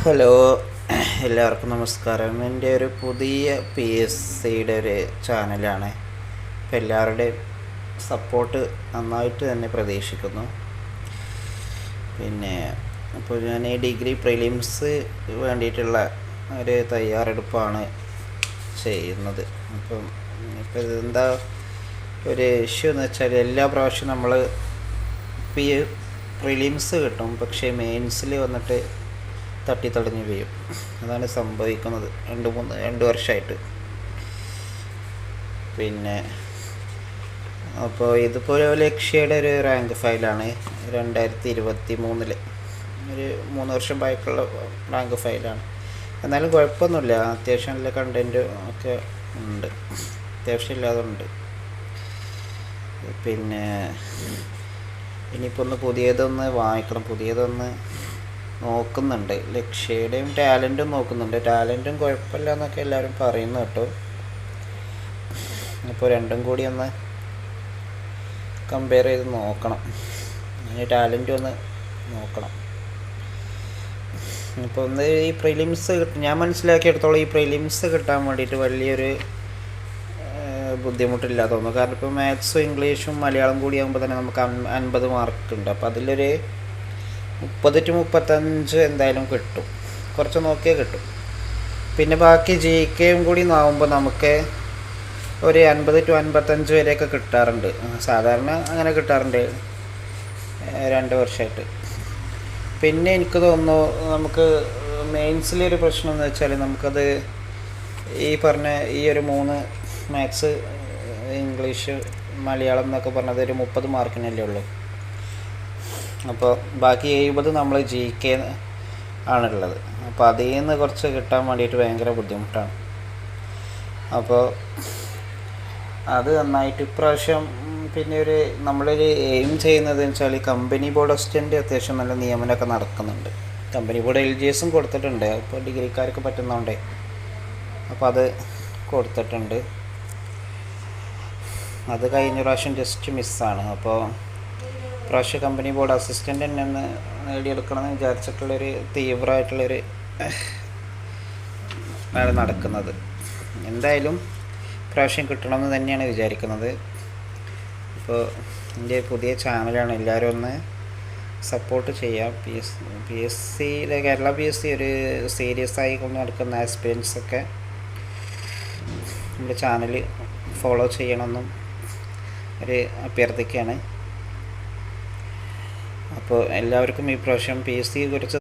Hello, എല്ലാവർക്കും നമസ്കാരം. എൻ്റെ ഒരു പുതിയ PSCയുടെ ഒരു ചാനലാണ്. അപ്പോൾ എല്ലാവരുടെയും സപ്പോർട്ട് നന്നായിട്ട് തന്നെ പ്രതീക്ഷിക്കുന്നു. അപ്പോൾ ഞാൻ ഈ ഡിഗ്രി പ്രിലിംസ് വേണ്ടിയിട്ടുള്ള ഒരു തയ്യാറെടുപ്പാണ് ചെയ്യുന്നത്. ഇപ്പം ഇതെന്താ ഒരു ഇഷ്യൂ എന്ന് വെച്ചാൽ, എല്ലാ പ്രാവശ്യവും നമ്മൾ പ്രിലിംസ് കിട്ടും, പക്ഷേ മെയിൻസിൽ വന്നിട്ട് തട്ടിത്തടഞ്ഞ് വീഴും. അതാണ് സംഭവിക്കുന്നത് 2 വർഷമായിട്ട്. അപ്പോൾ ഇതിപ്പോൾ ലക്ഷ്യയുടെ ഒരു റാങ്ക് ഫയലാണ്. 2023 ഒരു 3 വർഷം ബാക്കുള്ള റാങ്ക് ഫയലാണ്. എന്നാലും കുഴപ്പമൊന്നുമില്ല, അത്യാവശ്യം നല്ല കണ്ടൻറ്റ് ഒക്കെ ഉണ്ട്, അത്യാവശ്യം ഇല്ലാതെ ഉണ്ട്. ഇനിയിപ്പോൾ പുതിയതൊന്ന് വാങ്ങിക്കണം, പുതിയതൊന്ന് നോക്കുന്നുണ്ട്. ലക്ഷ്യയുടെയും ടാലൻറ്റും നോക്കുന്നുണ്ട്. ടാലൻറ്റും കുഴപ്പമില്ല എന്നൊക്കെ എല്ലാവരും പറയുന്നു കേട്ടോ. അപ്പോൾ രണ്ടും കൂടി ഒന്ന് കമ്പയർ ചെയ്ത് നോക്കണം. ടാലൻറ്റും ഒന്ന് നോക്കണം. ഇപ്പോൾ ഈ പ്രിലിംസ് ഞാൻ മനസ്സിലാക്കിയെടുത്തോളം, ഈ പ്രിലിംസ് കിട്ടാൻ വേണ്ടിയിട്ട് വലിയൊരു ബുദ്ധിമുട്ടില്ല തോന്നുന്നു. കാരണം ഇപ്പോൾ മാത്സും ഇംഗ്ലീഷും മലയാളം കൂടി ആകുമ്പോൾ തന്നെ നമുക്ക് 50 മാർക്ക് ഉണ്ട്. അപ്പോൾ അതിലൊരു 30 to 35 എന്തായാലും കിട്ടും, കുറച്ച് നോക്കിയാൽ കിട്ടും. പിന്നെ ബാക്കി GK കൂടി ആവുമ്പോൾ നമുക്ക് ഒരു 50 to 55 വരെയൊക്കെ കിട്ടാറുണ്ട്. സാധാരണ അങ്ങനെ കിട്ടാറുണ്ട് 2 വർഷമായിട്ട്. പിന്നെ എനിക്ക് തോന്നുന്നു നമുക്ക് മെയിൻസിലൊരു പ്രശ്നം എന്ന് വെച്ചാൽ, നമുക്കത് ഈ പറഞ്ഞ ഈ ഒരു 3 മാത്സ് ഇംഗ്ലീഷ് മലയാളം എന്നൊക്കെ പറഞ്ഞത് ഒരു 30 മാർക്കിനല്ലേ ഉള്ളൂ. അപ്പോൾ ബാക്കി 70 നമ്മൾ GK ആണുള്ളത്. അപ്പോൾ അതിൽ നിന്ന് കുറച്ച് കിട്ടാൻ വേണ്ടിയിട്ട് ഭയങ്കര ബുദ്ധിമുട്ടാണ്. അപ്പോൾ അത് നന്നായിട്ട് ഇപ്രാവശ്യം പിന്നെ നമ്മളൊരു എയിം ചെയ്യുന്നതെന്ന് വെച്ചാൽ, കമ്പനി ബോർഡ് അസിസ്റ്റൻ്റ് അത്യാവശ്യം നല്ല നിയമനമൊക്കെ നടക്കുന്നുണ്ട്. കമ്പനി ബോർഡ് LGSും കൊടുത്തിട്ടുണ്ട്. അപ്പോൾ ഡിഗ്രിക്കാർക്ക് പറ്റുന്നതുകൊണ്ടേ അപ്പോൾ അത് കൊടുത്തിട്ടുണ്ട്. അത് കഴിഞ്ഞ പ്രാവശ്യം ജസ്റ്റ് മിസ്സാണ്. അപ്പോൾ പ്രാവശ്യം കമ്പനി ബോർഡ് അസിസ്റ്റൻ്റ് തന്നെ ഒന്ന് നേടിയെടുക്കണമെന്ന് വിചാരിച്ചിട്ടുള്ളൊരു തീവ്രമായിട്ടുള്ളൊരു നടക്കുന്നത്. എന്തായാലും പ്രാവശ്യം കിട്ടണമെന്ന് തന്നെയാണ് വിചാരിക്കുന്നത്. അപ്പോൾ എൻ്റെ പുതിയ ചാനലാണ്, എല്ലാവരും ഒന്ന് സപ്പോർട്ട് ചെയ്യാം. PSCയിലെ കേരള PSC ഒരു സീരിയസ് ആയി കൊണ്ട് നടക്കുന്ന ആസ്പിരൻസൊക്കെ നമ്മുടെ ചാനൽ ഫോളോ ചെയ്യണമെന്നും ഒരു അഭ്യർത്ഥിക്കുകയാണ്. അപ്പോൾ എല്ലാവർക്കും ഈ പ്രാവശ്യം PSCയെ കുറിച്ച്